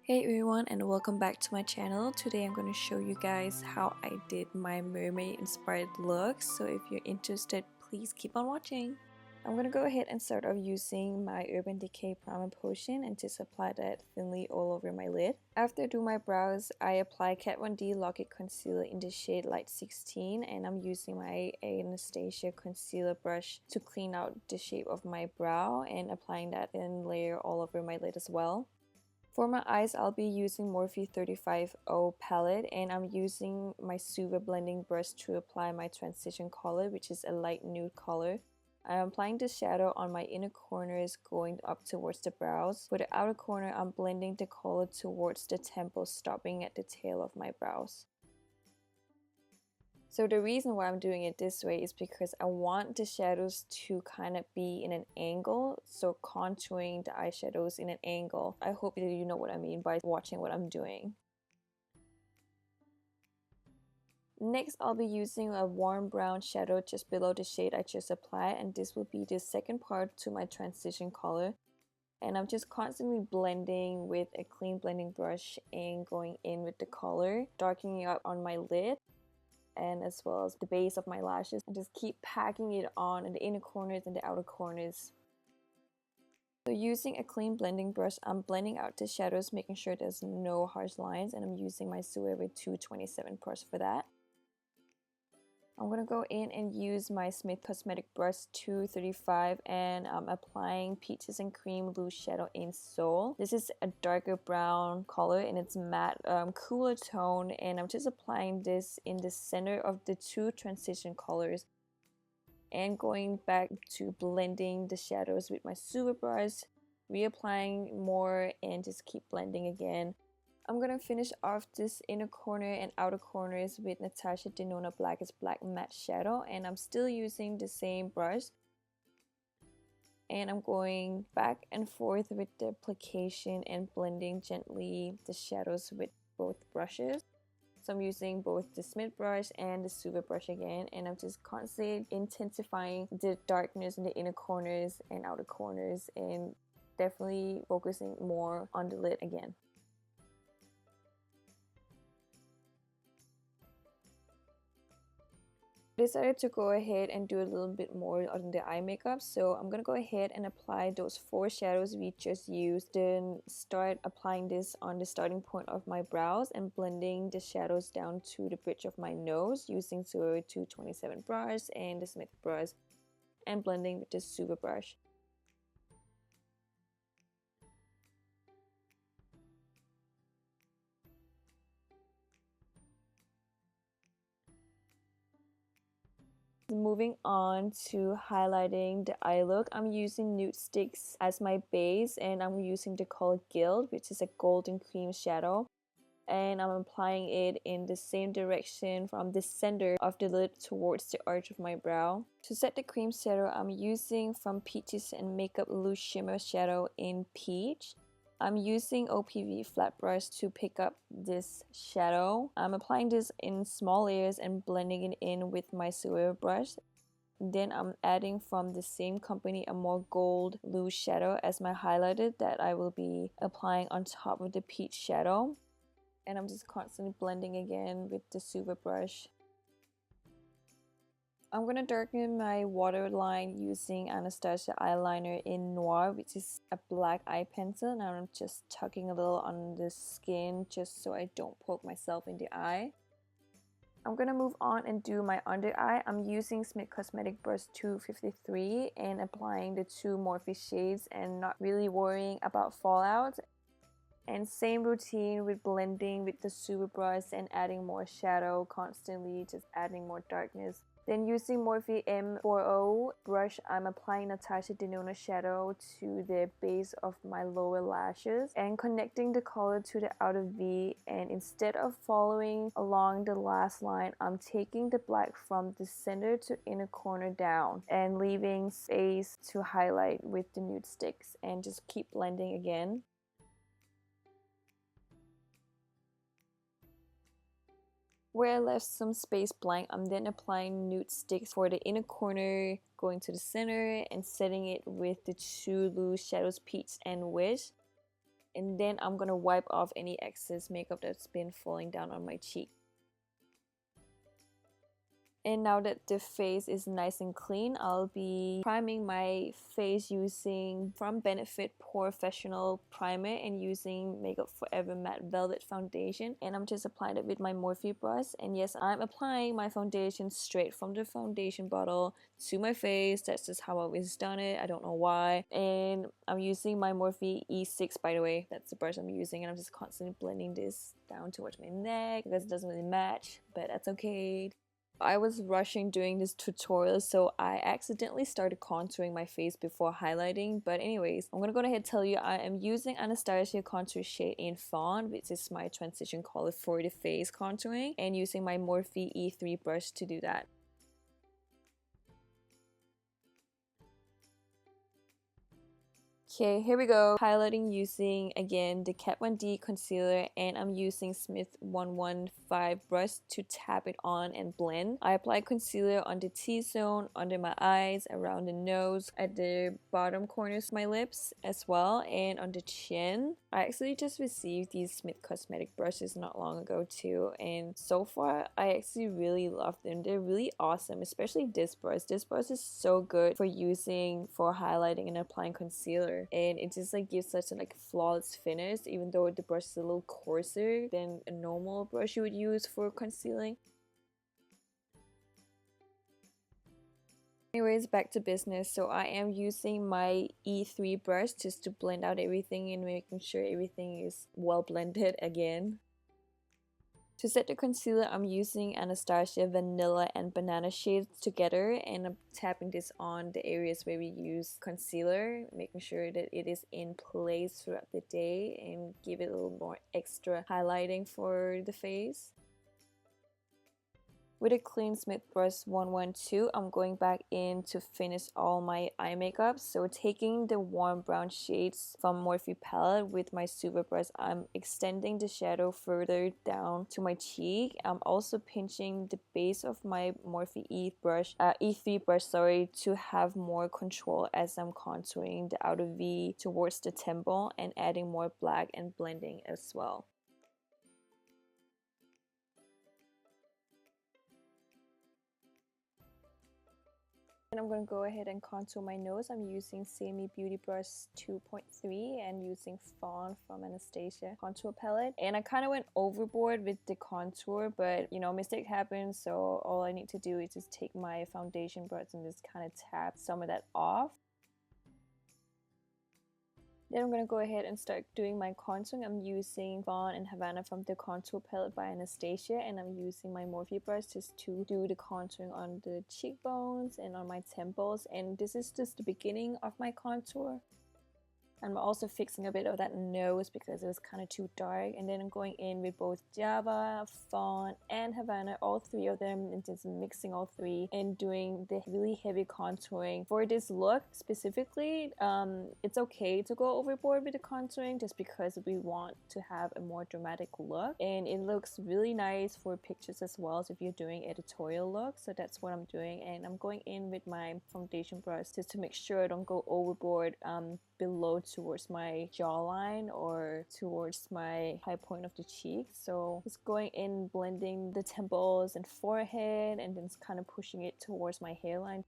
Hey everyone, and welcome back to my channel. Today I'm going to show you guys how I did my mermaid inspired look. So if you're interested, please keep on watching. I'm going to go ahead and start off using my Urban Decay Primer Potion and just apply that thinly all over my lid. After I do my brows, I apply Kat Von D Lock It Concealer in the shade Light 16, and I'm using my Anastasia concealer brush to clean out the shape of my brow and applying that thin layer all over my lid as well. For my eyes, I'll be using Morphe 35O palette, and I'm using my Suva blending brush to apply my transition color, which is a light nude color. I'm applying the shadow on my inner corners going up towards the brows. For the outer corner, I'm blending the color towards the temple, stopping at the tail of my brows. So the reason why I'm doing it this way is because I want the shadows to kind of be in an angle, so contouring the eyeshadows in an angle. I hope that you know what I mean by watching what I'm doing. Next, I'll be using a warm brown shadow just below the shade I just applied, and this will be the second part to my transition color. And I'm just constantly blending with a clean blending brush and going in with the color, darkening up on my lid and as well as the base of my lashes, and just keep packing it on in the inner corners and the outer corners. So using a clean blending brush, I'm blending out the shadows, making sure there's no harsh lines, and I'm using my Suave 227 brush for that. I'm going to go in and use my Smith Cosmetic brush 235, and I'm applying Peaches and Cream Loose Shadow in Soul. This is a darker brown color and it's matte, cooler tone, and I'm just applying this in the center of the two transition colors and going back to blending the shadows with my Suva brush, reapplying more and just keep blending again. I'm gonna finish off this inner corner and outer corners with Natasha Denona Black is Black Matte Shadow, and I'm still using the same brush. And I'm going back and forth with the application and blending gently the shadows with both brushes. So I'm using both the Smith brush and the Suva brush again, and I'm just constantly intensifying the darkness in the inner corners and outer corners, and definitely focusing more on the lid again. Decided to go ahead and do a little bit more on the eye makeup, so I'm gonna go ahead and apply those four shadows we just used, then start applying this on the starting point of my brows and blending the shadows down to the bridge of my nose using Suva 227 brush and the Smith brush, and blending with the Suva brush. Moving on to highlighting the eye look, I'm using nude sticks as my base, and I'm using the color Gild, which is a golden cream shadow, and I'm applying it in the same direction from the center of the lid towards the arch of my brow. To set the cream shadow, I'm using from Peaches and Makeup Loose Shimmer Shadow in Peach. I'm using OPV flat brush to pick up this shadow. I'm applying this in small layers and blending it in with my Suave brush. Then I'm adding from the same company a more gold loose shadow as my highlighter that I will be applying on top of the peach shadow. And I'm just constantly blending again with the Suva brush. I'm going to darken my waterline using Anastasia eyeliner in Noir, which is a black eye pencil. Now I'm just tucking a little on the skin just so I don't poke myself in the eye. I'm going to move on and do my under eye. I'm using Smith Cosmetic brush 253 and applying the two Morphe shades and not really worrying about fallout. And same routine with blending with the Suva brush and adding more shadow constantly, just adding more darkness. Then using Morphe M40 brush, I'm applying Natasha Denona shadow to the base of my lower lashes and connecting the color to the outer V, and instead of following along the last line, I'm taking the black from the center to inner corner down and leaving space to highlight with the nude sticks, and just keep blending again. Where I left some space blank, I'm then applying nude sticks for the inner corner, going to the center and setting it with the two loose shadows Peach and Wish. and then I'm gonna wipe off any excess makeup that's been falling down on my cheek. And now that the face is nice and clean, I'll be priming my face using from Benefit Professional Primer and using Makeup Forever Matte Velvet Foundation. And I'm just applying it with my Morphe brush. And yes, I'm applying my foundation straight from the foundation bottle to my face. That's just how I've always done it. I don't know why. And I'm using my Morphe E6, by the way. That's the brush I'm using. And I'm just constantly blending this down towards my neck because it doesn't really match, but that's okay. I was rushing doing this tutorial, so I accidentally started contouring my face before highlighting. But anyways, I'm gonna go ahead and tell you I am using Anastasia contour shade in Fawn, which is my transition color for the face contouring, and using my Morphe E3 brush to do that. Okay, here we go. Highlighting using, again, the Kat Von D concealer, and I'm using Smith 115 brush to tap it on and blend. I apply concealer on the T-zone, under my eyes, around the nose, at the bottom corners of my lips as well, and on the chin. I actually just received these Smith Cosmetic brushes not long ago too, and so far I actually really love them. They're really awesome, especially this brush. This brush is so good for using for highlighting and applying concealer. And it just like gives such a like flawless finish, even though the brush is a little coarser than a normal brush you would use for concealing. Anyways, back to business. So I am using my E3 brush just to blend out everything and making sure everything is well blended again. To set the concealer, I'm using Anastasia Vanilla and Banana shades together, and I'm tapping this on the areas where we use concealer, making sure that it is in place throughout the day and give it a little more extra highlighting for the face. With a clean Smith brush 112, I'm going back in to finish all my eye makeup. So taking the warm brown shades from Morphe palette with my super brush, I'm extending the shadow further down to my cheek. I'm also pinching the base of my Morphe E3 brush, to have more control as I'm contouring the outer V towards the temple and adding more black and blending as well. And I'm going to go ahead and contour my nose. I'm using Semi Beauty Brush 2.3 and using Fawn from Anastasia contour palette. And I kind of went overboard with the contour, but you know, mistake happens, so all I need to do is just take my foundation brush and just kind of tap some of that off. Then I'm going to go ahead and start doing my contouring. I'm using Fawn and Havana from the contour palette by Anastasia, and I'm using my Morphe brush just to do the contouring on the cheekbones and on my temples. And this is just the beginning of my contour. I'm also fixing a bit of that nose because it was kind of too dark, and then I'm going in with both Java, Fawn, and Havana, all three of them, and just mixing all three and doing the really heavy contouring. For this look specifically, it's okay to go overboard with the contouring just because we want to have a more dramatic look, and it looks really nice for pictures as well as if you're doing editorial look. So that's what I'm doing, and I'm going in with my foundation brush just to make sure I don't go overboard below towards my jawline or towards my high point of the cheek. So just going in, blending the temples and forehead, and then kind of pushing it towards my hairline.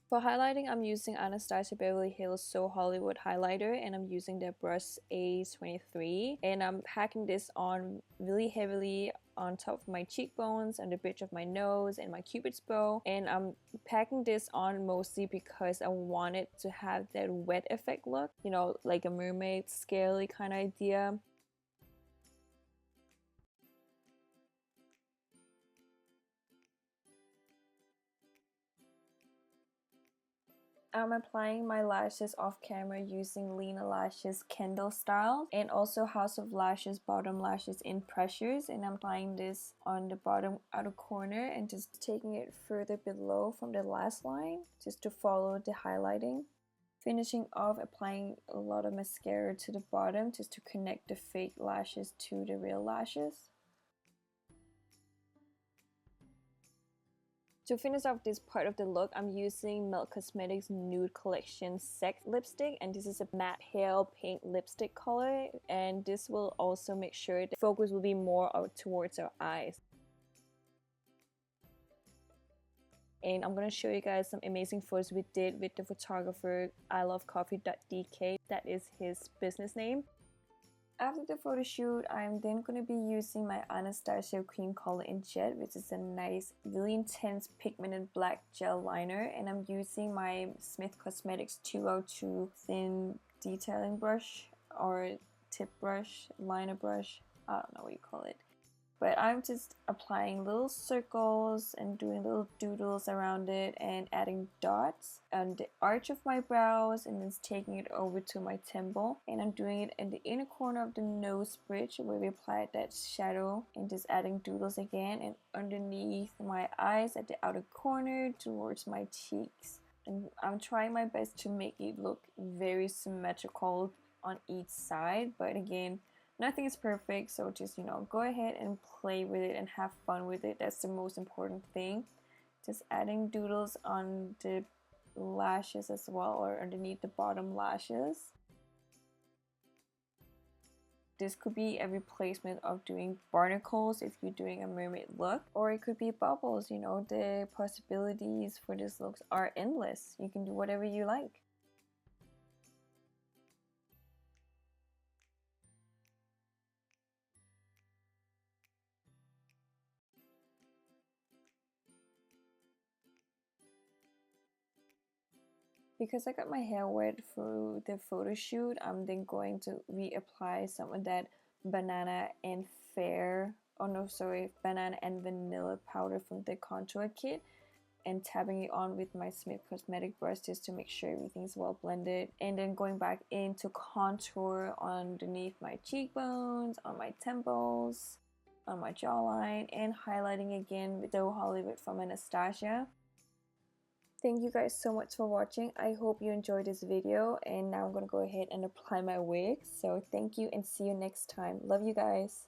For highlighting, I'm using Anastasia Beverly Hills So Hollywood highlighter, and I'm using the brush A23, and I'm packing this on really heavily on top of my cheekbones and the bridge of my nose and my cupid's bow. And I'm packing this on mostly because I wanted to have that wet effect look, you know, like a mermaid scaly kind of idea. I'm applying my lashes off camera using Lena Lashes Kendall style, and also House of Lashes bottom lashes in pressures, and I'm applying this on the bottom outer corner and just taking it further below from the last line just to follow the highlighting. Finishing off applying a lot of mascara to the bottom just to connect the fake lashes to the real lashes. To finish off this part of the look, I'm using Melt Cosmetics Nude Collection Sex Lipstick, and this is a matte pale pink lipstick color, and this will also make sure the focus will be more out towards our eyes. And I'm going to show you guys some amazing photos we did with the photographer ilovecoffee.dk. That is his business name. After the photo shoot, I'm then going to be using my Anastasia Cream Color in Jet, which is a nice, really intense pigmented black gel liner. And I'm using my Smith Cosmetics 202 thin detailing brush or tip brush, liner brush, I don't know what you call it. But I'm just applying little circles and doing little doodles around it and adding dots on the arch of my brows, and then taking it over to my temple. And I'm doing it in the inner corner of the nose bridge where we applied that shadow, and just adding doodles again, and underneath my eyes at the outer corner towards my cheeks. And I'm trying my best to make it look very symmetrical on each side, but again, nothing is perfect, so just, go ahead and play with it and have fun with it. That's the most important thing. Just adding doodles on the lashes as well, or underneath the bottom lashes. This could be a replacement of doing barnacles if you're doing a mermaid look, or it could be bubbles. The possibilities for this look are endless. You can do whatever you like. Because I got my hair wet for the photo shoot, I'm then going to reapply some of that banana and banana and vanilla powder from the contour kit, and tapping it on with my Smith Cosmetic brush just to make sure everything's well blended, and then going back in to contour underneath my cheekbones, on my temples, on my jawline, and highlighting again with Doe Hollywood from Anastasia. Thank you guys so much for watching. I hope you enjoyed this video, and now I'm gonna go ahead and apply my wig. So thank you and see you next time. Love you guys.